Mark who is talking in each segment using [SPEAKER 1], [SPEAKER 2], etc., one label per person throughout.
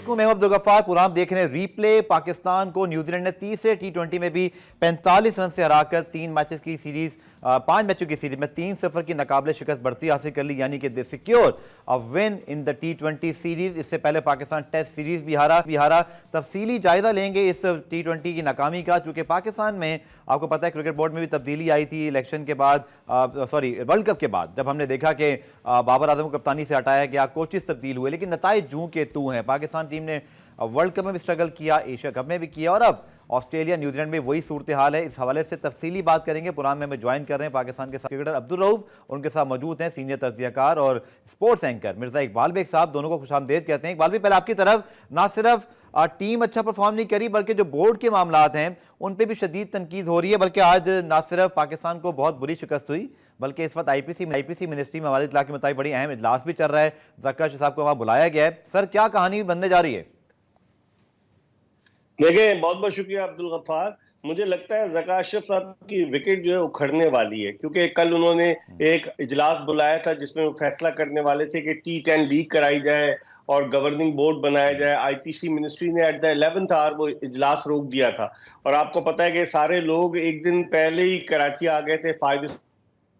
[SPEAKER 1] मैं अब्दुल गफ्फार। पूरा देख रहे हैं रीप्ले। पाकिस्तान को न्यूजीलैंड ने तीसरे टी20 में भी 45 रन से हराकर 5 मैचों की सीरीज में 3-0 की नाकाबिले शिकस्त बढ़ती हासिल कर ली, यानी कि they secure a win in the टी20 सीरीज। इससे पहले पाकिस्तान टेस्ट सीरीज भी हारा। तफसीली जायजा लेंगे इस टी20 की नाकामी का, चूंकि पाकिस्तान में आपको पता है क्रिकेट बोर्ड में भी तब्दीली आई थी इलेक्शन के बाद, वर्ल्ड कप के बाद, जब हमने देखा कि बाबर आजम को कप्तानी से हटाया गया, कोचेस तब्दील हुए, लेकिन नताइज जूं के तू हैं। पाकिस्तान टीम ने वर्ल्ड कप में भी स्ट्रगल किया, एशिया कप में भी किया, और अब ऑस्ट्रेलिया न्यूजीलैंड में वही सूरत हाल है। इस हवाले से तफसीली बात करेंगे। पुरान में हमें ज्वाइन कर रहे हैं पाकिस्तान के क्रिकेटर अब्दुल रऊफ, उनके साथ मौजूद हैं सीनियर तज्जियाकार और स्पोर्ट्स एंकर मिर्जा इकबाल बेग साहब। दोनों को खुशामदीद कहते हैं। इकबाल भी, पहले आपकी तरफ, ना सिर्फ टीम अच्छा परफॉर्म नहीं करी, बल्कि जो बोर्ड के मामलात हैं उन पर भी शदीद तनकीद हो रही है। बल्कि आज ना सिर्फ पाकिस्तान को बहुत बुरी शिकस्त हुई, बल्कि इस वक्त आईपीसी मिनिस्ट्री में हमारे इत्तला के मुताबिक बड़ी अहम इजलास भी चल रहा है। ज़कारिया साहब को वहाँ बुलाया गया है। सर, क्या कहानी बनने जा रही है?
[SPEAKER 2] देखिए, बहुत बहुत शुक्रिया अब्दुल गफ्फार। मुझे लगता है ज़कारिया साहब की विकेट जो है उखड़ने वाली है, क्योंकि कल उन्होंने एक इजलास बुलाया था जिसमें वो फैसला करने वाले थे कि T10 लीग कराई जाए और गवर्निंग बोर्ड बनाया जाए। आईपीसी मिनिस्ट्री ने एट द 11th आवर वो इजलास रोक दिया था। और आपको पता है कि सारे लोग एक दिन पहले ही कराची आ गए थे, 5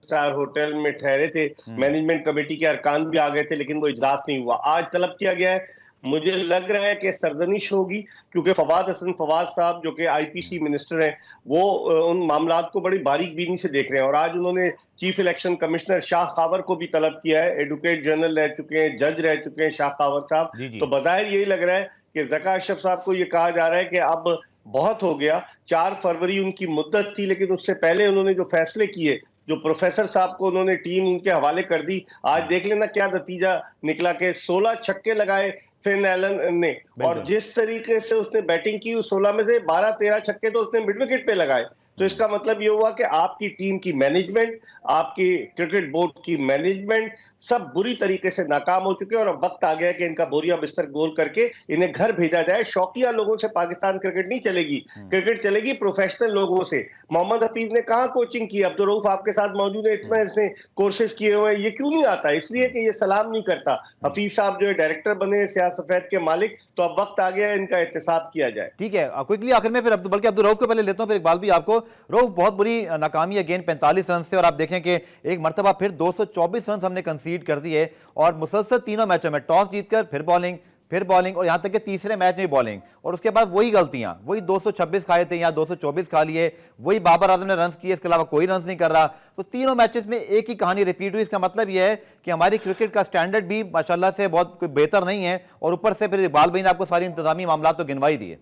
[SPEAKER 2] स्टार होटल में ठहरे थे, मैनेजमेंट कमेटी के अरकान भी आ गए थे, लेकिन वो इजलास नहीं हुआ। आज तलब किया गया है। मुझे लग रहा है कि सरजनिश होगी, क्योंकि फवाद हसन फवाद साहब जो कि आईपीसी मिनिस्टर हैं, वो उन मामलात को बड़ी बारीक बीनी से देख रहे हैं। और आज उन्होंने chief election commissioner Shah Khawar को भी तलब किया है। एडवोकेट जनरल रह चुके हैं, जज रह चुके हैं शाह खावर साहब। तो बज़ाहिर यही लग रहा है कि ज़कारिया साहब को ये कहा जा रहा है कि अब बहुत हो गया। 4 फरवरी उनकी मुद्दत थी, लेकिन उससे पहले उन्होंने जो फैसले किए, जो प्रोफेसर साहब को उन्होंने टीम उनके हवाले कर दी, आज देख लेना क्या नतीजा निकला के 16 छक्के लगाए फिन एलन ने। और जिस तरीके से उसने बैटिंग की, उस 16 में से 12-13 छक्के तो उसने मिड विकेट पे लगाए। तो इसका मतलब ये हुआ कि आपकी टीम की मैनेजमेंट, आपकी क्रिकेट बोर्ड की मैनेजमेंट सब बुरी तरीके से नाकाम हो चुके हैं। और अब वक्त आ गया है कि इनका बोरिया बिस्तर गोल करके इन्हें घर भेजा जाए। शौकिया लोगों से पाकिस्तान क्रिकेट नहीं चलेगी, क्रिकेट चलेगी प्रोफेशनल लोगों से। मोहम्मद हफीज ने कहा कोचिंग की, अब्दुल रऊफ आपके साथ मौजूद है, इतना इसने कोर्सेज किए हुए हैं। ये क्यों नहीं आता? इसलिए कि ये सलाम नहीं करता। हफीज साहब जो है डायरेक्टर बने सियाह सफेद के मालिक, तो अब वक्त आ गया है इनका एहतसाब किया जाए।
[SPEAKER 1] ठीक है, क्विकली आखिर में फिर बल्कि अब्दुल रऊफ को पहले लेता हूं, फिर इकबाल भी आपको। रऊफ, बहुत बुरी नाकामी अगेन 45 रन से, और आप देखें कि एक मरतबा फिर 224 रन हमने कंसीड कर दिए, और मुसलसल तीनों मैचों में टॉस जीतकर फिर बॉलिंग और यहां तक कि तीसरे मैच में बॉलिंग, और उसके बाद वही गलतियां, वही 226 खाए थे, यहां 224 खा लिए, वही बाबर आजम ने रन किए, इसके अलावा कोई रन नहीं कर रहा। तो तीनों मैचेस में एक ही कहानी रिपीट हुई। इसका मतलब यह है कि हमारी क्रिकेट का स्टैंडर्ड भी माशाल्लाह से बहुत कोई बेहतर नहीं है, और ऊपर से फिर इकबाल भाई ने आपको सारी इंतजामी मामला तो गिनवाई दिए।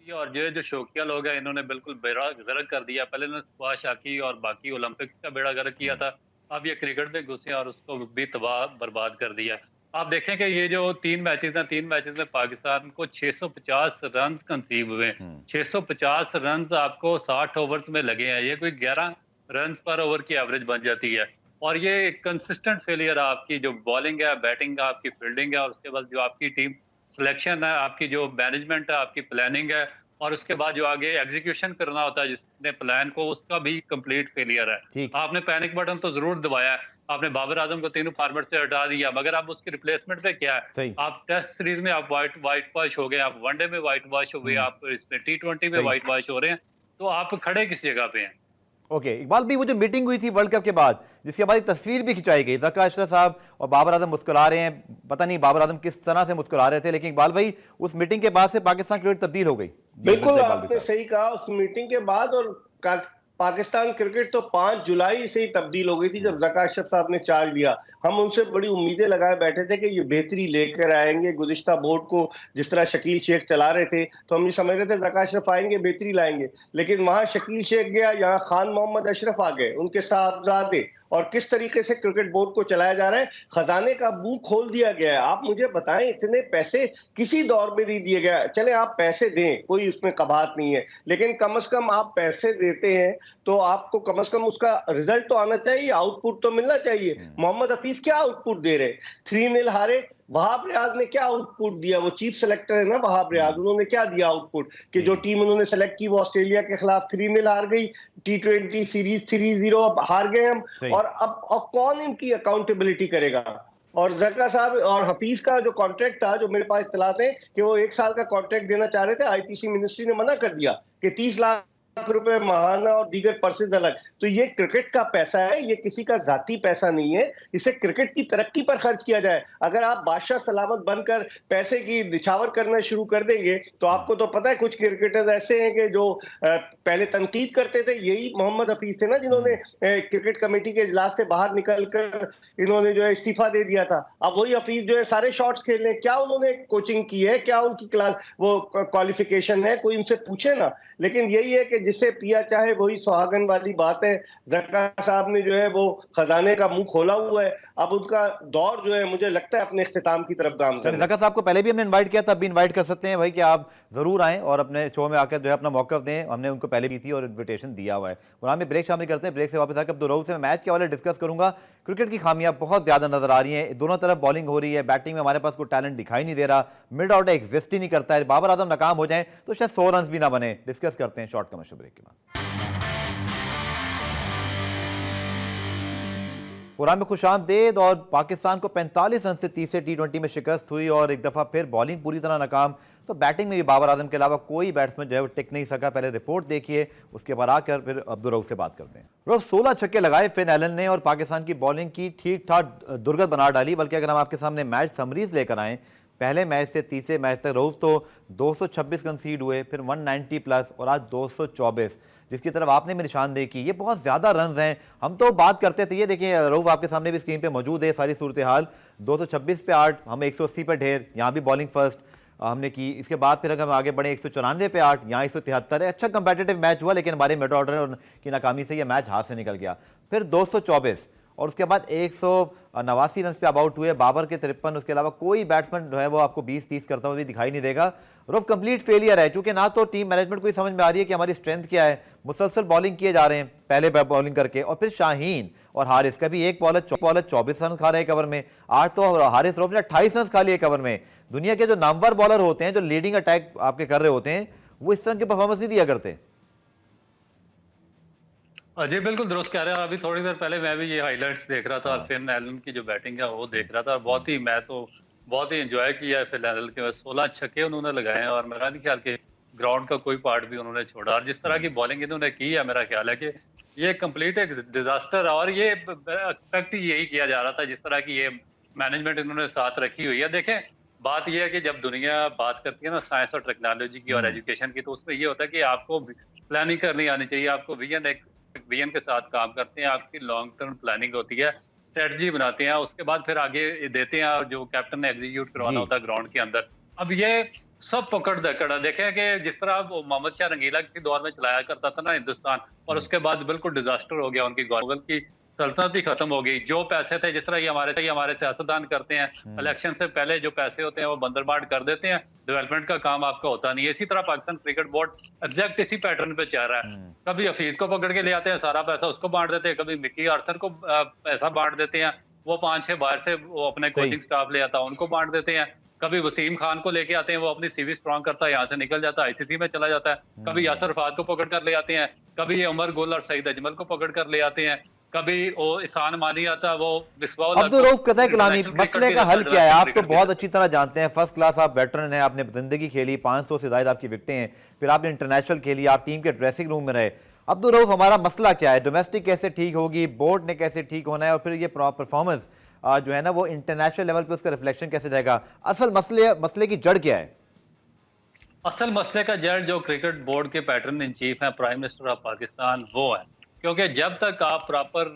[SPEAKER 3] और जो शौकिया लोग हैं, इन्होंने बिल्कुल बेड़ा गर्क कर दिया। पहले इन्होंने स्क्वाश हॉकी और बाकी ओलंपिक्स का बेड़ा गर्क किया था, अब ये क्रिकेट में घुसे और उसको भी तबाह बर्बाद कर दिया। आप देखें कि ये जो 3 मैचेस हैं, 3 मैचेस में पाकिस्तान को 650 रन कंसीव हुए। 650 रन आपको 60 ओवर्स में लगे हैं। ये कोई 11 रन पर ओवर की एवरेज बन जाती है। और ये कंसिस्टेंट फेलियर है। आपकी जो बॉलिंग है, बैटिंग है, आपकी फील्डिंग है, और उसके बाद जो आपकी टीम सिलेक्शन है, आपकी जो मैनेजमेंट है, आपकी प्लानिंग है, और उसके बाद जो आगे एग्जीक्यूशन करना होता है जिसने प्लान को, उसका भी कंप्लीट फेलियर है। आपने पैनिक बटन तो जरूर दबाया है, आपने बाबर आजम को तीनों फॉर्मेट से हटा दिया, मगर अब उसकी रिप्लेसमेंट पे क्या है? आप टेस्ट सीरीज में आप वाइट वॉश हो गए, आप वनडे में वाइट वॉश हो गए, आप इसमें T20 में वाइट वॉश हो रहे हैं, तो आप खड़े किस जगह पे हैं?
[SPEAKER 1] ओके, इकबाल भी, वो जो मीटिंग हुई थी वर्ल्ड कप के बाद, जिसके बाद एक तस्वीर भी खिंचाई गई, ज़कारिया साहब और बाबर आजम मुस्कुरा रहे हैं, पता नहीं बाबर आजम किस तरह से मुस्कुरा रहे थे, लेकिन इकबाल भाई, उस मीटिंग के बाद से पाकिस्तान क्रिकेट तब्दील हो गई।
[SPEAKER 2] बिल्कुल, आपने सही कहा, उस मीटिंग के बाद। और पाकिस्तान क्रिकेट तो 5 जुलाई से ही तब्दील हो गई थी जब ज़कारिया साहब ने चार्ज लिया। हम उनसे बड़ी उम्मीदें लगाए बैठे थे कि ये बेहतरी लेकर आएंगे। गुज़िश्ता बोर्ड को जिस तरह शकील शेख चला रहे थे, तो हम ये समझ रहे थे ज़कारिया आएंगे, बेहतरी लाएंगे। लेकिन वहां शकील शेख गया, यहाँ खान मोहम्मद अशरफ आ गए, उनके साहबजादे। और किस तरीके से क्रिकेट बोर्ड को चलाया जा रहा है, खजाने का मुंह खोल दिया गया है। आप मुझे बताएं, इतने पैसे किसी दौर में नहीं दिए गए। चले आप पैसे दें, कोई उसमें कबात नहीं है, लेकिन कम से कम आप पैसे देते हैं तो आपको कम से कम उसका रिजल्ट तो आना चाहिए, आउटपुट तो मिलना चाहिए। मोहम्मद हफीज क्या आउटपुट दे रहे? 3-0 हारे। वहाब रियाज ने क्या आउटपुट दिया? वो चीफ सेलेक्टर है ना वहाब रियाज, उन्होंने क्या दिया आउटपुट? कि जो टीम उन्होंने सेलेक्ट की वो ऑस्ट्रेलिया के खिलाफ 3-0 हार गई, T20 सीरीज 3-0 अब हार गए हम। और अब कौन इनकी अकाउंटेबिलिटी करेगा? और जरका साहब और हफीज का जो कॉन्ट्रैक्ट था, जो मेरे पास इत्तलात है कि वो 1 साल का कॉन्ट्रैक्ट देना चाह रहे थे, आईपीसी मिनिस्ट्री ने मना कर दिया कि 30 लाख रुपए माहाना और दीगर पर्सेज अलग। तो ये क्रिकेट का पैसा है, ये किसी का जाती पैसा नहीं है, इसे क्रिकेट की तरक्की पर खर्च किया जाए। अगर आप बादशाह सलामत बनकर पैसे की निछावर करना शुरू कर देंगे, तो आपको तो पता है कुछ क्रिकेटर्स ऐसे हैं कि जो पहले तनकीद करते थे, यही मोहम्मद हफीज थे ना जिन्होंने क्रिकेट कमेटी के इजलास से बाहर निकलकर इन्होंने जो है इस्तीफा दे दिया था। अब वही हफीज जो है सारे शॉट्स खेल रहे हैं। क्या उन्होंने कोचिंग की है, क्या उनकी क्लास वो क्वालिफिकेशन है, कोई उनसे पूछे ना। लेकिन यही है कि जिसे पिया चाहे वही सुहागन वाली बात है। जक्का साहब ने जो है वो खजाने का मुंह खोला हुआ है, अब उनका दौर जो है मुझे लगता है अपने इख्तिताम की तरफ गामज़न
[SPEAKER 1] चलिए,
[SPEAKER 2] है।
[SPEAKER 1] जक्का साहब को पहले भी हमने इनवाइट किया, तब भी इनवाइट कर सकते हैं भाई कि आप जरूर आएं और अपने शो में आकर जो है अपना मौक़िफ़ दें। हमने उनको पहले भी थी और इन्विटेशन दिया हुआ है। और हम ब्रेक शामिल करते हैं, ब्रेक से वापस आकर अब्दुल रऊफ से मैं मैच के हवाले डिस्कस करूंगा। क्रिकेट की खामियां बहुत ज्यादा नजर आ रही हैं, दोनों तरफ बॉलिंग हो रही है, बैटिंग में हमारे पास कोई टैलेंट दिखाई नहीं दे रहा, मिड ऑर्डर एग्जिस्ट ही नहीं करता है। बाबर आजम नाकाम हो जाए तो शायद 100 रन भी ना बने। डिस्कस करते हैं शॉर्ट कमर्शियल ब्रेक के बाद। प्रोग्राम में खुशामदेद। और पाकिस्तान को 45 रन से तीसरे टी20 में शिकस्त हुई और एक दफ़ा फिर बॉलिंग पूरी तरह नाकाम। तो बैटिंग में भी बाबर आजम के अलावा कोई बैट्समैन जो है वो टिक नहीं सका। पहले रिपोर्ट देखिए, उसके बाद आकर फिर अब्दुल रऊफ से बात करते हैं। रोज 16 छक्के लगाए फिन एलन ने और पाकिस्तान की बॉलिंग की ठीक ठाक दुर्गत बना डाली। बल्कि अगर हम आपके सामने मैच समरीज लेकर आएँ, पहले मैच से तीसरे मैच तक रोज तो 226 कंसीड हुए, फिर 190 प्लस और आज 224, जिसकी तरफ आपने भी निशानदेही की। ये बहुत ज़्यादा रन हैं। हम तो बात करते थे, ये देखिए रऊफ आपके सामने भी स्क्रीन पे मौजूद है सारी सूरत हाल। 226 पे 8, हम 180 पे ढेर, यहाँ भी बॉलिंग फर्स्ट हमने की। इसके बाद फिर अगर हम आगे बढ़े 194 पे 8, यहाँ 173 है। अच्छा कंपेटिटिव मैच हुआ, लेकिन हमारे मिड ऑर्डर की नाकामी से यह मैच हाथ से निकल गया। फिर 224 और उसके बाद 189 रन पे अब आउट हुए। बाबर के 53, उसके अलावा कोई बैट्समैन जो है वो आपको 20-30 करता हुआ भी दिखाई नहीं देगा। रफ कंप्लीट फेलियर है, क्योंकि ना तो टीम मैनेजमेंट को समझ में आ रही है कि हमारी स्ट्रेंथ क्या है। मुसलसल बॉलिंग किए जा रहे हैं, पहले बॉलिंग करके, और फिर शाहीन और हारिस का भी एक बॉलर 24 रन खा रहे हैं कवर में। आज तो हारिस रऊफ ने 28 रन खा लिए कवर में। दुनिया के जो नामवर बॉलर होते हैं, जो लीडिंग अटैक आपके कर रहे होते हैं, वो इस तरह की परफॉर्मेंस नहीं दिया करते।
[SPEAKER 3] जी बिल्कुल दुरुस्त कह रहे हैं। अभी थोड़ी देर पहले मैं भी ये हाइलाइट्स देख रहा था और फिन एलन की जो बैटिंग है वो देख रहा था। बहुत ही मैं तो बहुत ही एंजॉय किया है फिन एलन के। 16 छक्के उन्होंने लगाए हैं और मेरा नहीं ख्याल कि ग्राउंड का कोई पार्ट भी उन्होंने छोड़ा। और जिस तरह की बॉलिंग इन्होंने की है, मेरा ख्याल है कि ये कंप्लीट एक डिजास्टर। और ये एक्सपेक्ट यही किया जा रहा था, जिस तरह की ये मैनेजमेंट इन्होंने साथ रखी हुई है। देखें, बात यह है कि जब दुनिया बात करती है ना साइंस और टेक्नोलॉजी की और एजुकेशन की, तो उसमें ये होता है कि आपको प्लानिंग करनी आनी चाहिए। आपको विजन के साथ काम करते हैं, आपकी लॉन्ग टर्म प्लानिंग होती है, स्ट्रेटजी बनाते हैं, उसके बाद फिर आगे देते हैं और जो कैप्टन ने एग्जीक्यूट करवाना होता है ग्राउंड के अंदर। अब ये सब पकड़ दकड़ है। देखें कि जिस तरह वो मोहम्मद शाह रंगीला किसी दौर में चलाया करता था ना हिंदुस्तान, और उसके बाद बिल्कुल डिजास्टर हो गया, उनकी गवर्नमेंट की सल्तनत ही खत्म हो गई। जो पैसे थे, जिस तरह ये हमारे सियासतदान करते हैं, इलेक्शन से पहले जो पैसे होते हैं वो बंदरबाट कर देते हैं, डेवलपमेंट का काम आपका होता नहीं है। इसी तरह पाकिस्तान क्रिकेट बोर्ड एग्जैक्ट इसी पैटर्न पे चल रहा है। कभी हफीज को पकड़ के ले आते हैं, सारा पैसा उसको बांट देते हैं। कभी मिकी आर्थर को पैसा बांट देते हैं, वो 5-6 बाहर से वो अपने कोचिंग स्टाफ ले आता है, उनको बांट देते हैं। कभी वसीम खान को लेके आते हैं, वो अपनी सीवी स्ट्रॉन्ग करता है, यहाँ से निकल जाता है, आईसीसी में चला जाता है। कभी यासर फहाद को पकड़ कर ले आते हैं, कभी उमर गुल और सईद अजमल को पकड़ कर ले आते हैं, कभी वो इसान मानी आता है, वो
[SPEAKER 1] अब्दुल रऊफ कतई कलामी, मसले का हल क्या है? आप तो बहुत अच्छी तरह जानते हैं, फर्स्ट क्लास आप वेटरन हैं, आपने जिंदगी खेली, 500 से ज्यादा आपकी विकेटें हैं, फिर आपने इंटरनेशनल खेली, आप टीम के ड्रेसिंग रूम में रहे। अब्दुल रऊफ, हमारा मसला क्या है? डोमेस्टिक कैसे ठीक होगी, बोर्ड ने कैसे ठीक होना है, और फिर ये परफॉर्मेंस जो है ना वो इंटरनेशनल लेवल पे उसका रिफ्लेक्शन कैसे जाएगा? असल मसले की जड़ क्या है?
[SPEAKER 3] असल मसले का जड़ जो क्रिकेट बोर्ड के पैटर्न इन चीफ हैं, प्राइम मिनिस्टर ऑफ पाकिस्तान, वो है। क्योंकि जब तक आप प्रॉपर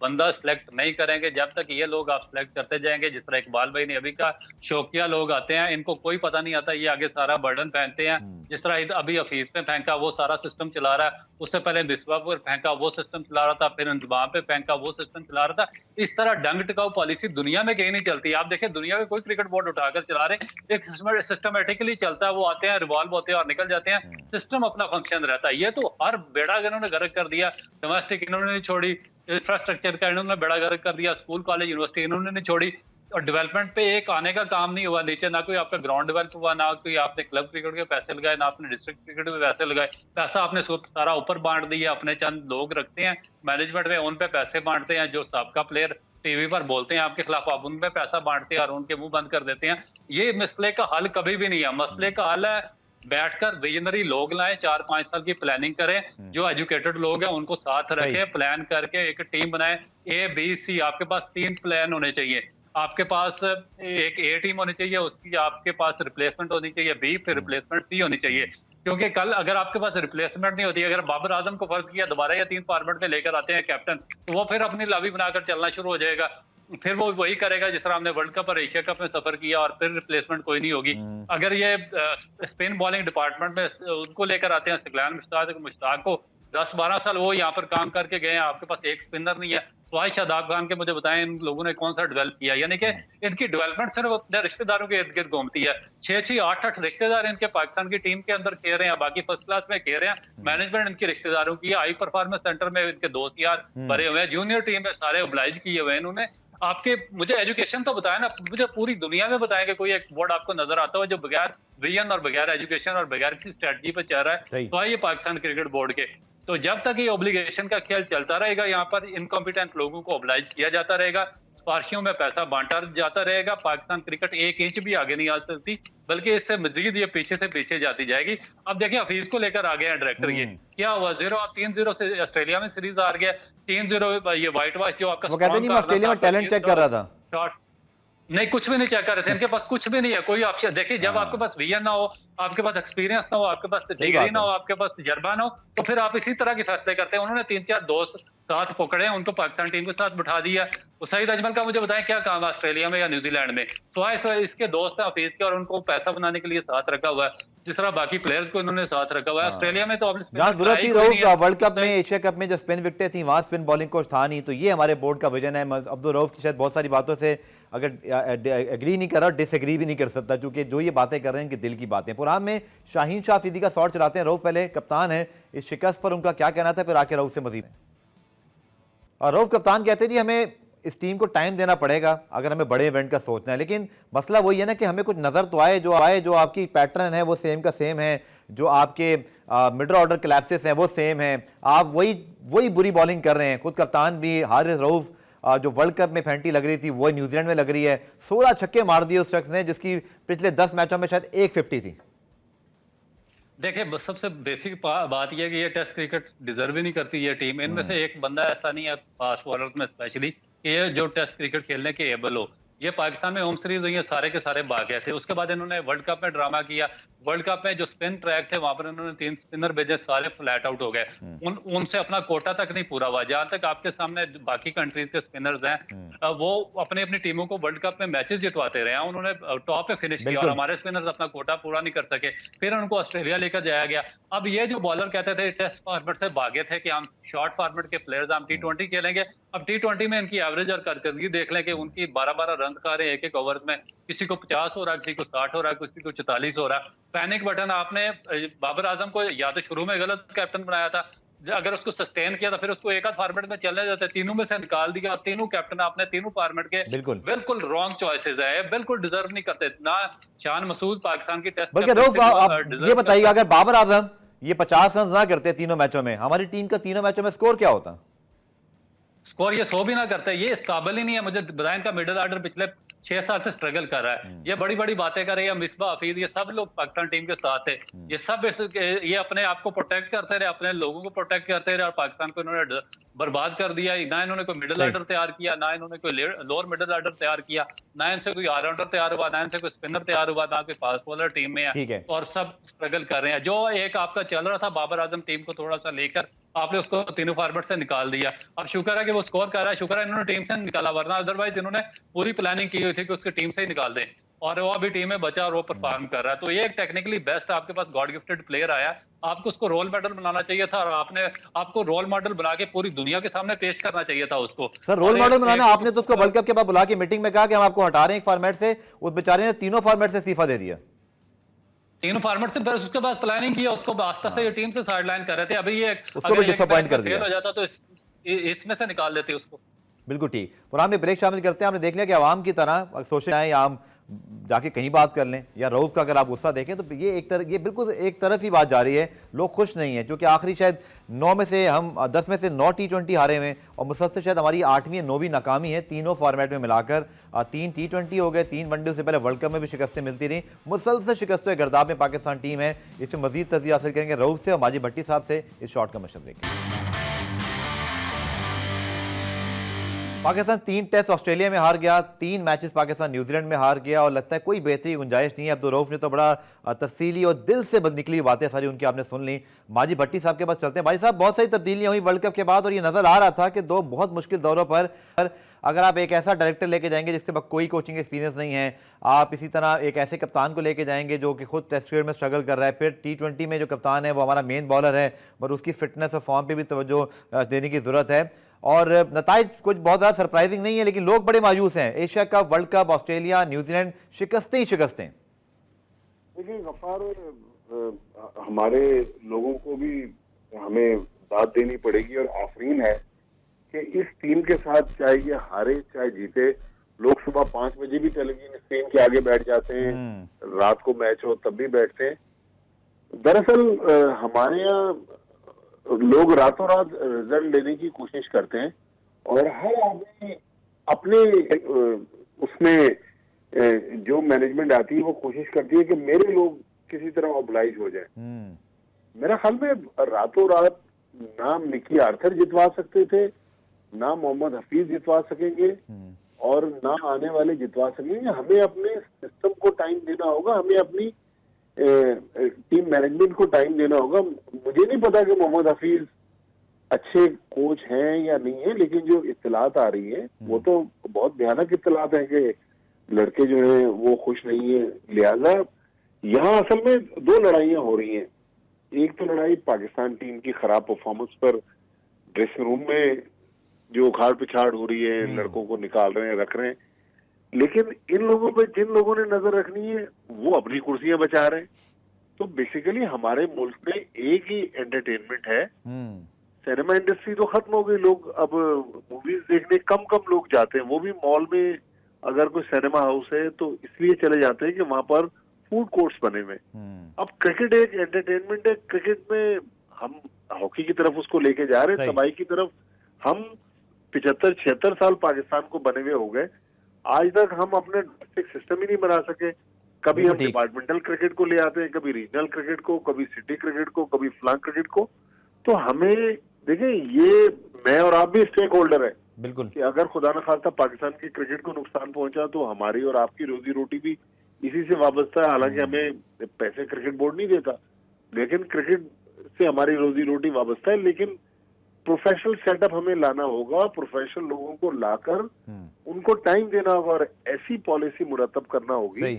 [SPEAKER 3] बंदा सिलेक्ट नहीं करेंगे, जब तक ये लोग आप सिलेक्ट करते जाएंगे, जिस तरह इकबाल भाई ने अभी कहा, शौकिया लोग आते हैं, इनको कोई पता नहीं आता, ये आगे सारा बर्डन फेंकते हैं। जिस तरह अभी हफीज पे फेंका, वो सारा सिस्टम चला रहा है। उससे पहले मिसबा पर फेंका, वो सिस्टम चला रहा था। फिर अंजुमान पे फेंका, वो सिस्टम चला रहा था। इस तरह डंग टिकाऊ पॉलिसी दुनिया में कहीं नहीं चलती। आप देखें, दुनिया में कोई क्रिकेट बोर्ड उठाकर चला रहे, एक सिस्टमेटिकली चलता है। वो आते हैं, रिवॉल्व होते हैं और निकल जाते हैं, सिस्टम अपना फंक्शन रहता है। ये तो हर बेड़ा इन्होंने गर्क कर दिया। डोमेस्टिक इन्होंने नहीं छोड़ी, इंफ्रास्ट्रक्चर का इन्होंने बेड़ा गर्क कर दिया, स्कूल कॉलेज यूनिवर्सिटी इन्होंने नहीं छोड़ी, और डेवलपमेंट पे एक आने का काम नहीं हुआ नीचे। ना कोई आपका ग्राउंड डेवलप हुआ, ना कोई आपने क्लब क्रिकेट के पैसे लगाए, ना आपने डिस्ट्रिक्ट क्रिकेट में पैसे लगाए। पैसा आपने सारा ऊपर बांट दिया, अपने चंद लोग रखते हैं मैनेजमेंट में, उन पे पैसे बांटते हैं, जो साबका प्लेयर टीवी पर बोलते हैं आपके खिलाफ, आप उन पे पैसा बांटते हैं और उनके मुंह बंद कर देते हैं। ये मसले का हल कभी भी नहीं है। मसले का हल है बैठकर विजनरी लोग लाएं, 4-5 साल की प्लानिंग करें, जो एजुकेटेड लोग हैं उनको साथ रखें, प्लान करके एक टीम बनाएं। A, B, C, आपके पास 3 प्लान होने चाहिए। आपके पास एक ए टीम होनी चाहिए, उसकी आपके पास रिप्लेसमेंट होनी चाहिए, बी, फिर रिप्लेसमेंट सी होनी चाहिए। क्योंकि कल अगर आपके पास रिप्लेसमेंट नहीं होती, अगर बाबर आजम को फर्ज किया दोबारा या 3 फॉर्मेट में लेकर आते हैं कैप्टन, तो वो फिर अपनी लावी बनाकर चलना शुरू हो जाएगा। फिर वो वही करेगा जिस तरह हमने वर्ल्ड कप और एशिया कप में सफर किया, और फिर रिप्लेसमेंट कोई नहीं होगी। अगर ये स्पिन बॉलिंग डिपार्टमेंट में उनको लेकर आते हैं सिकलान मुश्ताक को, 10-12 साल वो यहाँ पर काम करके गए हैं, आपके पास एक स्पिनर नहीं है। सवाई शादाब खान के मुझे बताएं इन लोगों ने कौन सा डेवलप किया, यानी कि इनकी डेवलपमेंट सिर्फ अपने रिश्तेदारों के इर्द गिर्द घूमती है। 6-6, 8-8 रिश्तेदार इनके पाकिस्तान की टीम के अंदर खेल रहे हैं, बाकी फर्स्ट क्लास में खेल रहे हैं। मैनेजमेंट इनके रिश्तेदारों की है। हाई परफॉर्मेंस सेंटर में इनके दोस्त यार भरे हुए हैं, जूनियर टीम में सारे ओब्लाइज किए हुए हैं इन्होंने। आपके मुझे एजुकेशन तो बताया ना, मुझे पूरी दुनिया में बताया कि कोई एक बोर्ड आपको नजर आता हो जो बगैर विजन और बगैर एजुकेशन और बगैर किसी स्ट्रेटजी पे चल रहा है, तो ये पाकिस्तान क्रिकेट बोर्ड के। तो जब तक ये ऑब्लिगेशन का खेल चलता रहेगा, यहाँ पर इनकॉम्पिटेंट लोगों को ऑब्लाइज किया जाता रहेगा, सिफारिशों में पैसा बांटा जाता रहेगा, पाकिस्तान क्रिकेट 1 इंच भी आगे नहीं आ सकती, बल्कि इससे मजीद ये पीछे से पीछे जाती जाएगी। अब देखिए हफीज को लेकर आ गए हैं डायरेक्टर, ये क्या हुआ? 3-0 से ऑस्ट्रेलिया में सीरीज हार गया, 3-0 ये व्हाइट वॉश जो आपका,
[SPEAKER 1] वो कहते नहीं मैं ऑस्ट्रेलिया में टैलेंट चेक कर रहा था,
[SPEAKER 3] शॉट नहीं, कुछ भी नहीं चेक कर रहे थे, इनके पास कुछ भी नहीं है, कोई ऑप्शन। देखिए जब आपके पास विजन ना हो, आपके पास एक्सपीरियंस ना हो, आपके पास डिग्री ना हो, आपके पास तजर्बा ना हो, तो फिर आप इसी तरह के फैसले करते हैं। उन्होंने 3-4 दोस्त साथ पकड़े, उनको पाकिस्तान टीम के साथ बिठा दिया। सईद अजमल का मुझे बताएं क्या काम है ऑस्ट्रेलिया में या न्यूजीलैंड में? तो इसके दोस्त हैं हफीज के, और उनको पैसा बनाने के लिए साथ रखा हुआ है, जिस तरह बाकी प्लेयर्स को इन्होंने साथ रखा हुआ है। ऑस्ट्रेलिया में तो
[SPEAKER 1] जहां जरूरत थी रऊफ, वर्ल्ड कप में, एशिया कप में जो स्पिन विकेटें थी वहां स्पिन बॉलिंग कोच था नहीं। तो ये हमारे बोर्ड का विजन है। अब्दुल रऊफ की शायद बहुत सारी बातों से अगर एग्री नहीं कर रहा, डिसएग्री भी नहीं कर सकता, क्योंकि जो ये बातें कर रहे हैं इनके दिल की बातें। पुरान में शाहीन शाह अफरीदी का शॉट चलाते हैं रऊफ, पहले कप्तान है, इस शिकस्त पर उनका क्या कहना था, फिर आके रऊफ से मजीद। और रऊफ कप्तान कहते हैं जी हमें इस टीम को टाइम देना पड़ेगा अगर हमें बड़े इवेंट का सोचना है, लेकिन मसला वही है ना कि हमें कुछ नजर तो आए, जो आपकी पैटर्न है वो सेम का सेम है, जो आपके मिडल ऑर्डर क्लैप्सेस हैं वो सेम है, आप वही बुरी बॉलिंग कर रहे हैं। खुद कप्तान भी हारिस रऊफ जो वर्ल्ड कप में फेंटी लग रही थी वो न्यूजीलैंड में लग रही है। 16 छक्के मार दिए उस शख्स ने जिसकी पिछले 10 मैचों में शायद 150 थी।
[SPEAKER 3] देखिए सबसे बेसिक बात यह है कि ये टेस्ट क्रिकेट डिजर्व ही नहीं करती ये टीम। इनमें से एक बंदा ऐसा नहीं है फास्ट बॉलर में स्पेशली कि ये जो टेस्ट क्रिकेट खेलने के एबल हो। ये पाकिस्तान में होम सीरीज हुई है, सारे के सारे भाग गए थे। उसके बाद इन्होंने वर्ल्ड कप में ड्रामा किया। वर्ल्ड कप में जो स्पिन ट्रैक थे वहां पर इन्होंने 3 स्पिनर भेजे, सारे फ्लैट आउट हो गए। उनसे अपना कोटा तक नहीं पूरा हुआ। जहां तक आपके सामने बाकी कंट्रीज के स्पिनर्स हैं वो अपनी अपनी टीमों को वर्ल्ड कप में मैचेस जितवाते रहे हैं, उन्होंने टॉप पे फिनिश किया और हमारे स्पिनर्स अपना कोटा पूरा नहीं कर सके। फिर उनको ऑस्ट्रेलिया लेकर जाया गया। अब ये जो बॉलर कहते थे टेस्ट फॉर्मेट से भागे थे कि हम शॉर्ट फॉर्मेट के प्लेयर्स, हम T20 खेलेंगे। अब T20 में इनकी एवरेज और कारकर्दगी देख लें कि उनकी 12-12 रन खा रहे हैं एक ओवर में, किसी को 50 हो रहा है, किसी को 60 हो रहा है, किसी को 44 हो रहा है। पैनिक बटन आपने बाबर आजम को या तो शुरू में गलत कैप्टन बनाया था, अगर उसको सस्टेन किया था फिर उसको एक आध फॉर्मेट में चलने देते, तीनों में से निकाल दिया। और तीनों कैप्टन आपने तीनों फॉर्मेट के बिल्कुल रॉन्ग चॉइसेस है, बिल्कुल डिजर्व नहीं करते ना। शान मसूद पाकिस्तान की टेस्ट
[SPEAKER 1] ये बताइएगा अगर बाबर आजम ये 50 रन ना करते तीनों मैचों में, हमारी टीम का तीनों मैचों में स्कोर क्या होता?
[SPEAKER 3] स्कोर ये 100 भी ना करते। ये इस काबिल ही नहीं है। मुझे बताएं का मिडिल ऑर्डर पिछले 6 साल से स्ट्रगल कर रहा है। ये बड़ी बड़ी बातें कर रहे हैं, मिसबा हफीज, ये सब लोग पाकिस्तान टीम के साथ है। ये सब ये अपने आप को प्रोटेक्ट करते रहे, अपने लोगों को प्रोटेक्ट करते रहे, और पाकिस्तान को इन्होंने बर्बाद कर दिया। ना इन्होंने कोई मिडिल ऑर्डर तैयार किया, ना इन्होंने कोई लोअर मिडिल ऑर्डर तैयार किया, ना इनसे कोई ऑलराउंडर तैयार हुआ, ना इनसे कोई स्पिनर तैयार हुआ, ना कोई फास्ट बॉलर टीम में है, और सब स्ट्रगल कर रहे हैं। जो एक आपका चल रहा था बाबर आजम टीम को थोड़ा सा लेकर, आपने उसको तीनों फॉर्मेट से निकाल दिया। अब शुक्र है कि वो स्कोर कर रहा है, शुक्र है इन्होंने टीम से निकाला, वरना अदरवाइज इन्होंने पूरी प्लानिंग की हुई थी कि उसकी टीम से ही निकाल दें, और वो अभी टीम में बचा और वो परफॉर्म कर रहा है। तो ये एक टेक्निकली बेस्ट आपके पास गॉड गिफ्टेड प्लेयर आया, आपको उसको रोल मॉडल बनाना चाहिए था, और आपको रोल मॉडल बना के पूरी दुनिया के सामने पेश करना चाहिए था उसको।
[SPEAKER 1] सर रोल मॉडल बनाना, आपने तो उसको वर्ल्ड कप के बाद बुला के मीटिंग में कहा कि हम आपको हटा रहे हैं एक फॉर्मेट से, उस बेचारे ने तीनों फॉर्मेट से इस्तीफा दे दिया।
[SPEAKER 3] तीनों फॉर्मेट से, फिर उसके बाद प्लानिंग किया, उसको आस्था से ये टीम से साइडलाइन कर रहे थे। अभी ये
[SPEAKER 1] उसको भी डिसअपॉइंट कर दिया
[SPEAKER 3] हो जाता तो इसमें से निकाल देते उसको।
[SPEAKER 1] बिल्कुल ठीक। प्रोग्राम में ब्रेक शामिल करते हैं। आपने देख लिया कि आवाम की तरह सोशल आए, आम जाके कहीं बात कर लें, या रऊफ का अगर आप गुस्सा देखें तो ये बिल्कुल एक तरफ ही बात जा रही है। लोग खुश नहीं है क्योंकि आखिरी शायद 9 में से हम 10 में से 9 T20 हारे हुए हैं और मुसलसल शायद हमारी 8वीं या 9वीं नाकामी है तीनों फॉर्मेट में मिलाकर। 3 T20 हो गए, 3 वनडे से पहले वर्ल्ड कप में भी शिकस्तें मिलती रही, मुसलसल शिकस्तों के गर्दाब में पाकिस्तान टीम है। इससे मजीद तस्वीर हासिल करेंगे रऊफ से और माजिद भट्टी साहब से इस शॉट का मशवरा देखें। पाकिस्तान 3 टेस्ट ऑस्ट्रेलिया में हार गया, 3 मैचेस पाकिस्तान न्यूजीलैंड में हार गया और लगता है कोई बेहतरी की गुंजाइश नहीं है। अब्दुल रऊफ ने तो बड़ा तफसीली और दिल से निकली बातें सारी उनकी आपने सुन ली। माजिद भट्टी साहब के पास चलते हैं। भाई साहब, बहुत सारी तब्दीलियां हुई वर्ल्ड कप के बाद और ये नजर आ रहा था कि 2 बहुत मुश्किल दौरों पर अगर आप एक ऐसा डायरेक्टर लेके जाएंगे जिसके पास कोई कोचिंग एक्सपीरियंस नहीं है, आप इसी तरह एक ऐसे कप्तान को लेके जाएंगे जो कि खुद टेस्ट क्रिकेट में स्ट्रगल कर रहा है, फिर T20 में जो कप्तान है वो हमारा मेन बॉलर है पर उसकी फिटनेस और फॉर्म पे भी तवज्जो देने की ज़रूरत है। और नताइज कुछ बहुत ज़्यादा सरप्राइजिंग नहीं है लेकिन लोग बड़े मायूस हैं। Asia cup, world cup, Australia, New Zealand, शिकस्तें ही शिकस्तें।
[SPEAKER 4] देखिए गफ्फार, हमारे लोगों को भी हमें दाद देनी पड़ेगी और आफरीन है कि इस टीम के साथ चाहे ये हारे चाहे जीते, लोग सुबह 5 बजे भी टेलीविजन स्क्रीन के आगे बैठ जाते हैं, रात को मैच हो तब भी बैठते हैं। दरअसल हमारे यहाँ लोग रातों रात रिजल्ट लेने की कोशिश करते हैं और हर आदमी अपने उसमें जो मैनेजमेंट आती है वो कोशिश करती है कि मेरे लोग किसी तरह ऑब्लाइज हो जाए। मेरा ख्याल में रातों रात ना मिकी आर्थर जितवा सकते थे, ना मोहम्मद हफीज जितवा सकेंगे और ना आने वाले जितवा सकेंगे। हमें अपने सिस्टम को टाइम देना होगा, हमें अपनी टीम मैनेजमेंट को टाइम देना होगा। मुझे नहीं पता कि मोहम्मद हफीज अच्छे कोच हैं या नहीं है, लेकिन जो इत्तलात आ रही है वो तो बहुत भयानक इत्तलात है कि लड़के जो हैं वो खुश नहीं है। लिहाजा यहाँ असल में 2 लड़ाइयां हो रही हैं। एक तो लड़ाई पाकिस्तान टीम की खराब परफॉर्मेंस पर ड्रेसिंग रूम में जो उखाड़ पिछाड़ हो रही है, लड़कों को निकाल रहे हैं, रख रहे हैं, लेकिन इन लोगों पे जिन लोगों ने नजर रखनी है वो अपनी कुर्सियां बचा रहे हैं। तो बेसिकली हमारे मुल्क में एक ही एंटरटेनमेंट है, सिनेमा इंडस्ट्री तो खत्म हो गई। लोग अब मूवीज देखने कम लोग जाते हैं, वो भी मॉल में अगर कोई सिनेमा हाउस है तो इसलिए चले जाते हैं कि वहां पर फूड कोर्ट्स बने हुए। अब क्रिकेट एक एंटरटेनमेंट है, क्रिकेट में हम हॉकी की तरफ उसको लेके जा रहे हैं, तबाही की तरफ। हम 75-76 साल पाकिस्तान को बने हुए हो गए, आज तक हम अपने डिस्ट्रिक्ट सिस्टम ही नहीं बना सके। कभी हम डिपार्टमेंटल क्रिकेट को ले आते हैं, कभी रीजनल क्रिकेट को, कभी सिटी क्रिकेट को, कभी फ्लैंक क्रिकेट को। तो हमें देखिए, ये मैं और आप भी स्टेक होल्डर है
[SPEAKER 1] बिल्कुल
[SPEAKER 4] कि अगर खुदा न खास्ता पाकिस्तान की क्रिकेट को नुकसान पहुंचा तो हमारी और आपकी रोजी रोटी भी इसी से वाबस्ता है। हालांकि हमें पैसे क्रिकेट बोर्ड नहीं देता, लेकिन क्रिकेट से हमारी रोजी रोटी वाबस्ता है। लेकिन प्रोफेशनल सेटअप हमें लाना होगा, प्रोफेशनल लोगों को लाकर उनको टाइम देना होगा और ऐसी पॉलिसी मुरतब करना होगी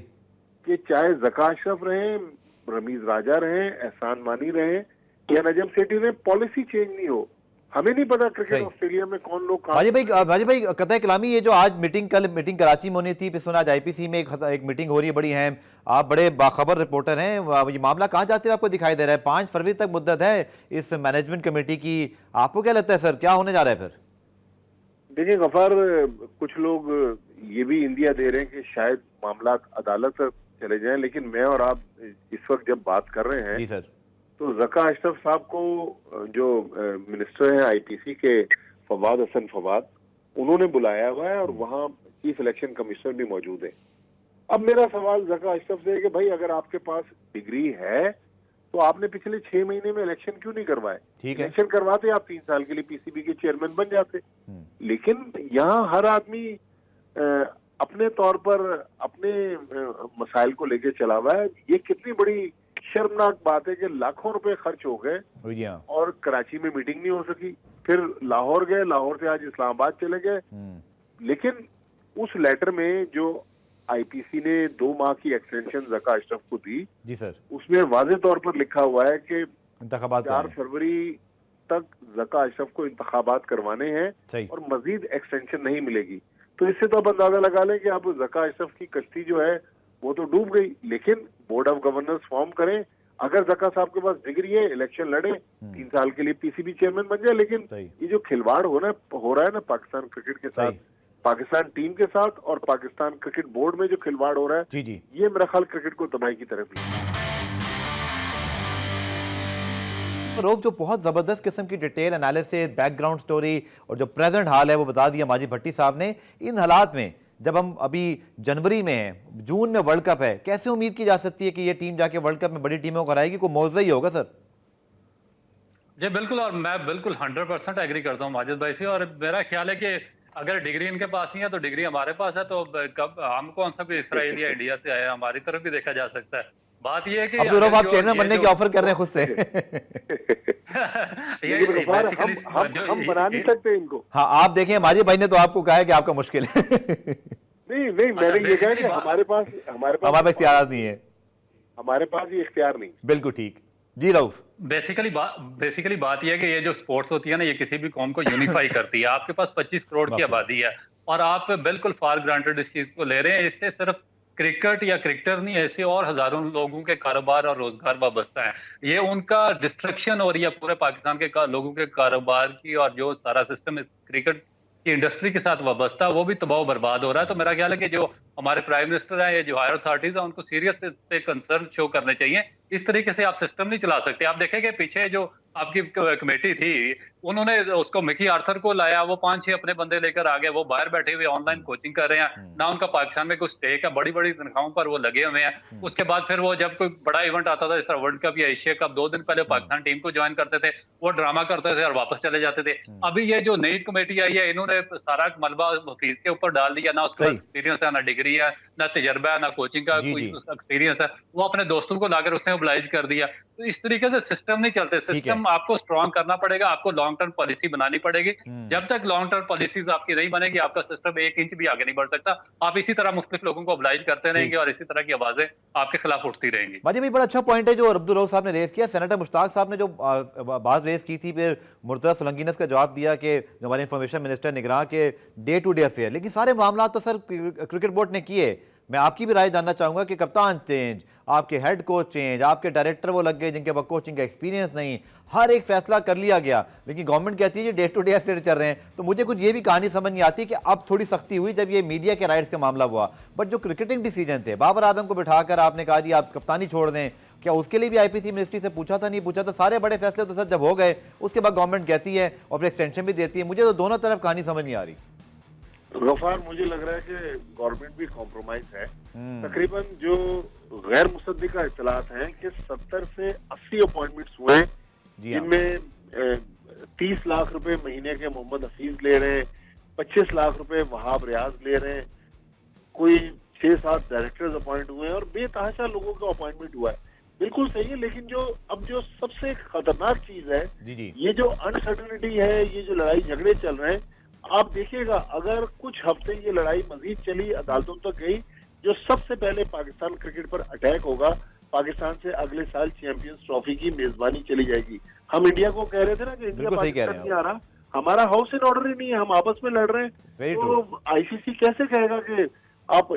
[SPEAKER 4] कि चाहे ज़का अशरफ रहें, रमीज राजा रहें, एहसान मानी रहें या नजम सेठी रहें, पॉलिसी चेंज नहीं हो। हमें नहीं पता क्रिकेट ऑस्ट्रेलिया में कौन लोग
[SPEAKER 1] माजिद भाई कतई कलामी, ये जो आज कल मीटिंग कराची में होनी थी, फिर सुना आज IPC में एक मीटिंग हो रही है बड़ी है, आप बड़े बाखबर रिपोर्टर हैं, ये मामला कहाँ जाते हुए आपको दिखाई दे रहा है? 5 फरवरी तक मुद्दत है इस मैनेजमेंट कमेटी की, आपको क्या लगता है सर क्या होने जा रहा है फिर?
[SPEAKER 4] देखिए गफार, कुछ लोग ये भी इंदिया दे रहे हैं कि शायद मामला अदालत तक चले जाएं, लेकिन मैं और आप इस वक्त जब बात कर रहे हैं
[SPEAKER 1] जी सर,
[SPEAKER 4] तो ज़का अशरफ साहब को जो मिनिस्टर हैं IPC के फवाद हसन फवाद, उन्होंने बुलाया हुआ है और वहाँ चीफ इलेक्शन कमिश्नर भी मौजूद है। अब मेरा सवाल ज़का अशरफ से है कि भाई अगर आपके पास डिग्री है तो आपने पिछले 6 महीने में इलेक्शन क्यों नहीं करवाए? इलेक्शन करवाते आप 3 साल के लिए PCB के चेयरमैन बन जाते। लेकिन यहाँ हर आदमी अपने तौर पर अपने मसाइल को लेके चला हुआ है। ये कितनी बड़ी शर्मनाक बात है कि लाखों रुपए खर्च हो गए और कराची में मीटिंग नहीं हो सकी, फिर लाहौर गए, लाहौर से आज इस्लामाबाद चले गए। लेकिन उस लेटर में जो IPC ने 2 माह की एक्सटेंशन ज़का अशरफ को दी
[SPEAKER 1] जी सर, उसमें
[SPEAKER 4] वाज़ेह तौर पर लिखा हुआ है कि
[SPEAKER 1] 4
[SPEAKER 4] फरवरी तक ज़का अशरफ को इंतखाबात करवाने हैं और मजीद एक्सटेंशन नहीं मिलेगी। तो इससे तो आप अंदाजा लगा लें कि अब ज़का अशरफ की कश्ती जो है वो तो डूब गई। लेकिन बोर्ड ऑफ गवर्नर्स फॉर्म करें, अगर ज़का साहब के पास डिग्री है, इलेक्शन लड़े, 3 साल के लिए PCB चेयरमैन बन जाए। लेकिन ये जो खिलवाड़ हो रहा है ना पाकिस्तान क्रिकेट के साथ, पाकिस्तान टीम के साथ और पाकिस्तान क्रिकेट बोर्ड में जो खिलवाड़ हो रहा है,
[SPEAKER 1] जी जी,
[SPEAKER 4] ये मेरा ख्याल क्रिकेट को तबाही की तरफ ले।
[SPEAKER 1] रऊफ जो बहुत ज़बरदस्त किस्म की डिटेल एनालिसिस, बैकग्राउंड स्टोरी और जो प्रेजेंट हाल है वो बता दिया माजिद भट्टी साहब ने। इन हालात में जब हम अभी जनवरी में हैं, जून में वर्ल्ड कप है, कैसे उम्मीद की जा सकती है कि ये टीम जाके वर्ल्ड कप में बड़ी टीमों को हराएगी? कोई मौज़ा ही होगा सर?
[SPEAKER 3] जी बिल्कुल, और मैं बिल्कुल 100% एग्री करता हूँ माजिद भाई से। और मेरा ख्याल है कि अगर डिग्री इनके पास नहीं है तो डिग्री हमारे पास है। तो कब हम कौन सा कोई इसराइल या इंडिया से आया, हमारी तरफ भी देखा जा सकता है। बात यह है कि
[SPEAKER 1] अब्दुल रऊफ आप चेयरमैन बनने की ऑफर कर रहे हैं खुद से।
[SPEAKER 4] लेकिन गफ्फार, हम बना नहीं सकते इनको।
[SPEAKER 1] हाँ आप देखें, माजिद भाई ने तो आपको कहा है कि आपका मुश्किल है।
[SPEAKER 4] नहीं नहीं, मैंने ये कहा कि हमारे पास
[SPEAKER 1] इख्तियार नहीं है,
[SPEAKER 4] हमारे पास ये इख्तियार नहीं।
[SPEAKER 1] बिल्कुल ठीक जी रऊफ।
[SPEAKER 3] बेसिकली बात यह है कि ये जो स्पोर्ट्स होती है ना, ये किसी भी कौम को यूनिफाई करती है। आपके पास 25 करोड़ की आबादी है और आप बिल्कुल फॉर ग्रांटेड इस चीज को ले रहे हैं। इससे सिर्फ क्रिकेट या क्रिकेटर नहीं, ऐसे और हजारों लोगों के कारोबार और रोजगार वाबस्ता है। ये उनका डिस्ट्रक्शन हो रही है पूरे पाकिस्तान के लोगों के कारोबार की, और जो सारा सिस्टम इस क्रिकेट की इंडस्ट्री के साथ वाबस्ता, वो भी तबाह बर्बाद हो रहा है। तो मेरा ख्याल है कि जो हमारे प्राइम मिनिस्टर हैं या जो हायर अथॉरिटीज हैं, उनको सीरियस इस पे कंसर्न शो करने चाहिए। इस तरीके से आप सिस्टम नहीं चला सकते। आप देखें कि पीछे जो आपकी कमेटी थी, उन्होंने उसको मिकी आर्थर को लाया, वो 5-6 अपने बंदे लेकर आ गए, वो बाहर बैठे हुए ऑनलाइन कोचिंग कर रहे हैं ना, उनका पाकिस्तान में कुछ स्टेक है, बड़ी बड़ी तनख्वाहों पर वो लगे हुए हैं। उसके बाद फिर वो जब कोई बड़ा इवेंट आता था, इस तरह वर्ल्ड कप या एशिया कप, 2 दिन पहले पाकिस्तान टीम को ज्वाइन करते थे, वो ड्रामा करते थे और वापस चले जाते थे। अभी ये जो नई कमेटी आई है, इन्होंने सारा मलबा हफीज के ऊपर डाल दिया, ना उसका एक्सपीरियंस है, ना डिग्री है, ना तजर्बा है, ना कोचिंग का कोई एक्सपीरियंस है। वो अपने दोस्तों को लाकर उसने ओब्लाइज कर दिया। तो इस तरीके से सिस्टम नहीं चलते। सिस्टम आपको स्ट्रॉन्ग करना पड़ेगा, आपको लॉन्ग टर्म पॉलिसी बनानी पड़ेगी। जब तक लॉन्ग टर्म पॉलिसीज आपकी नहीं बनेगी, आपका सिस्टम 1 इंच भी आगे नहीं बढ़ सकता। आप इसी तरह मुख्तलिफ लोगों को ओब्लाइज करते रहेंगे और इसी तरह की आवाजें आपके खिलाफ उठती रहेंगी।
[SPEAKER 1] माजिद भाई, बड़ा अच्छा पॉइंट है जो अब्दुल रऊफ साहब ने रेस किया। सेनेटर मुश्ताक साहब ने जो बात रेस की थी, फिर मुर्तज़ा सोलंकी ने इसका जवाब दिया कि जो हमारे इंफॉर्मेशन मिनिस्टर निगरान के डे टू डे अफेयर, लेकिन सारे मामला तो सर क्रिकेट बोर्ड ने किए। मैं आपकी भी राय जानना चाहूंगा कि कप्तान चेंज, आपके हेड कोच चेंज, आपके डायरेक्टर वो लग गए जिनके पास कोचिंग का एक्सपीरियंस नहीं, हर एक फैसला कर लिया गया, लेकिन गवर्नमेंट कहती है डे टू डे अफेयर चल रहे हैं। तो मुझे कुछ ये भी कहानी समझ नहीं आती कि अब थोड़ी सख्ती हुई जब ये मीडिया के राइट्स का मामला हुआ, बट जो क्रिकेटिंग डिसीजन थे, बाबर आजम को बिठाकर आपने कहा जी आप कप्तानी छोड़ दें, क्या उसके लिए भी आईपीसी मिनिस्ट्री से पूछा था? नहीं पूछा था। सारे बड़े फैसले तो सर जब हो गए उसके बाद गवर्नमेंट कहती है और फिर एक्सटेंशन भी देती है। मुझे तो दोनों तरफ कहानी समझ नहीं आ रही।
[SPEAKER 4] गफ्फार, मुझे लग रहा है कि गवर्नमेंट भी कॉम्प्रोमाइज है। तकरीबन जो गैर मुसद्दिका इत्तलात हैं कि 70 से 80 अपॉइंटमेंट्स हुए, जिनमें 30 लाख रुपए महीने के मोहम्मद हफीज ले रहे हैं, 25 लाख रुपए वहाब रियाज ले रहे हैं, कोई 6-7 डायरेक्टर्स अपॉइंट हुए हैं और बेतहाशा लोगों का अपॉइंटमेंट हुआ है। बिल्कुल सही है, लेकिन जो सबसे खतरनाक चीज है, ये जो अनसर्टेनिटी है, ये जो लड़ाई झगड़े चल रहे हैं, आप देखिएगा अगर कुछ हफ्ते ये लड़ाई मजीद चली, अदालतों तक गई, जो सबसे पहले पाकिस्तान क्रिकेट पर अटैक होगा, पाकिस्तान से अगले साल चैंपियंस ट्रॉफी की मेजबानी चली जाएगी। हम इंडिया को कह रहे थे ना कि इंडिया पाकिस्तान नहीं आ रहा, हमारा हाउस इन ऑर्डर ही नहीं है, हम आपस में लड़ रहे हैं। तो आईसीसी कैसे कहेगा कि आप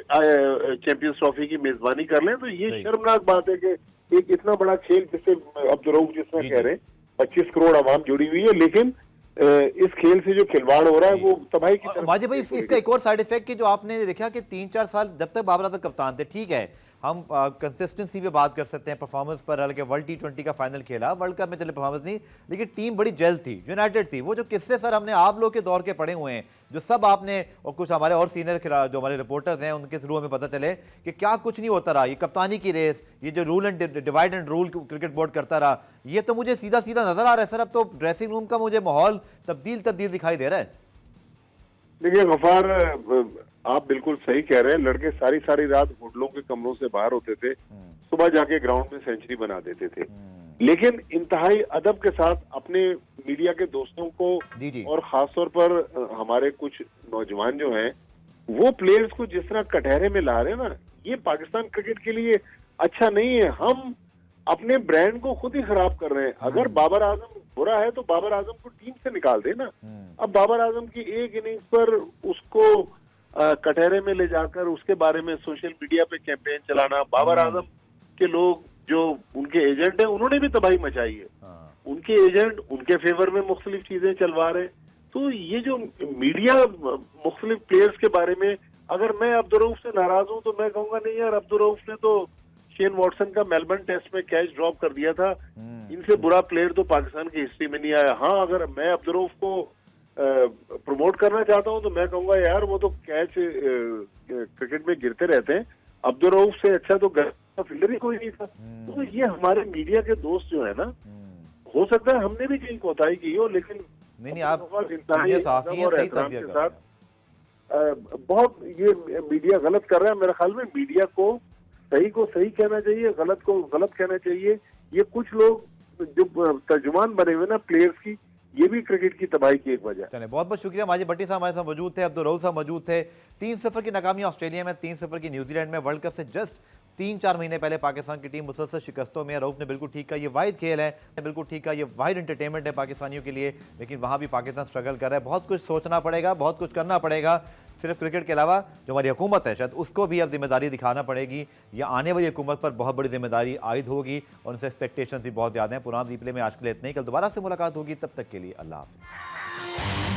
[SPEAKER 4] चैंपियंस ट्रॉफी की मेजबानी कर लें? तो ये शर्मनाक बात है कि एक इतना बड़ा खेल, जिससे अब्दुल रऊफ जिसमें कह रहे हैं 25 करोड़ आवाम जुड़ी हुई है, लेकिन इस खेल से जो खिलवाड़ हो रहा है वो तबाही की तरफ।
[SPEAKER 1] माजिद भाई, इसका एक और साइड इफेक्ट कि जो आपने देखा कि 3-4 साल जब तक बाबर आजम कप्तान थे, ठीक है हम कंसिस्टेंसी पे बात कर सकते हैं, परफॉर्मेंस पर, हालांकि वर्ल्ड T20 का फाइनल खेला, वर्ल्ड कप में चले परफॉर्मेंस नहीं, लेकिन टीम बड़ी जल्द थी, यूनाइटेड थी। वो जो किस्से सर हमने आप लोग के दौर के पढ़े हुए हैं, जो सब आपने और कुछ हमारे और सीनियर जो हमारे रिपोर्टर्स हैं उनके थ्रू हमें पता चले कि क्या कुछ नहीं होता रहा, ये कप्तानी की रेस, ये जो rule and divide and rule cricket board करता रहा, ये तो मुझे सीधा सीधा नजर आ रहा है सर। अब तो ड्रेसिंग रूम का मुझे माहौल तब्दील दिखाई दे रहा है।
[SPEAKER 4] देखिए गफ्फार, आप बिल्कुल सही कह रहे हैं। लड़के सारी रात होटलों के कमरों से बाहर होते थे, सुबह जाके ग्राउंड में सेंचुरी बना देते थे, लेकिन इंतहाई अदब के साथ अपने मीडिया के दोस्तों को और खासतौर पर हमारे कुछ नौजवान जो हैं, वो प्लेयर्स को जिस तरह कटहरे में ला रहे हैं ना, ये पाकिस्तान क्रिकेट के लिए अच्छा नहीं है। हम अपने ब्रांड को खुद ही खराब कर रहे हैं। अगर बाबर आजम बुरा है तो बाबर आजम को टीम से निकाल देना। अब बाबर आजम की एक इनिंग्स पर उसको कटहरे में ले जाकर उसके बारे में सोशल मीडिया पे कैंपेन चलाना, बाबर आजम के लोग जो उनके एजेंट हैं उन्होंने भी तबाही मचाई है। उनके एजेंट उनके फेवर में मुख्तलिफ चीजें चलवा रहे हैं। तो ये जो मीडिया मुख्तलिफ प्लेयर्स के बारे में, अगर मैं अब्दुल रऊफ से नाराज हूं तो मैं कहूंगा नहीं यार, अब्दुल रऊफ ने तो शेन वॉटसन का मेलबर्न टेस्ट में कैच ड्रॉप कर दिया था, इनसे बुरा प्लेयर तो पाकिस्तान की हिस्ट्री में नहीं आया। हाँ, अगर मैं अब्दुल रऊफ को प्रमोट करना चाहता हूं तो मैं कहूंगा यार वो तो कैच क्रिकेट में गिरते रहते हैं, अब्दुल रऊफ से अच्छा तो फील्डर ही कोई नहीं था। तो ये हमारे मीडिया के दोस्त जो है ना, हो सकता है हमने भी कहीं कोताही की हो, लेकिन
[SPEAKER 1] नहीं आप सीनियर सहाफ़ी हैं, सही तर्जुमा कर रहे हैं।
[SPEAKER 4] बहुत ये मीडिया गलत कर रहा है। मेरे ख्याल में मीडिया को सही कहना चाहिए, गलत को गलत कहना चाहिए। ये कुछ लोग जो तर्जुमान बने हुए ना प्लेयर्स की, ये भी क्रिकेट की तबाही की एक वजह।
[SPEAKER 1] चले, बहुत बहुत शुक्रिया। माजिद भट्टी साहब हमारे साथ मौजूद थे, अब्दुल रऊफ साहब मौजूद थे। 3-0 की नाकामी ऑस्ट्रेलिया में, 3-0 की न्यूजीलैंड में। वर्ल्ड कप से जस्ट 3-4 महीने पहले पाकिस्तान की टीम मुसलसल शिकस्तों में। रऊफ ने बिल्कुल ठीक कहा, ये वाहिद खेल है, बिल्कुल ठीक कहा, ये वाहिद एंटरटेनमेंट है पाकिस्तानियों के लिए, लेकिन वहाँ भी पाकिस्तान स्ट्रगल कर रहा है। बहुत कुछ सोचना पड़ेगा, बहुत कुछ करना पड़ेगा। सिर्फ क्रिकेट के अलावा जो हमारी हुकूमत है, शायद उसको भी अब जिम्मेदारी दिखाना पड़ेगी, या आने वाली हुकूमत पर बहुत बड़ी जिम्मेदारी आयद होगी, और उनसे एक्सपेक्टेशंस भी बहुत ज़्यादा हैं। पुराना रिप्ले में आज के लिए इतना ही, कल दोबारा से मुलाकात होगी, तब तक के लिए अल्लाह हाफ़िज़।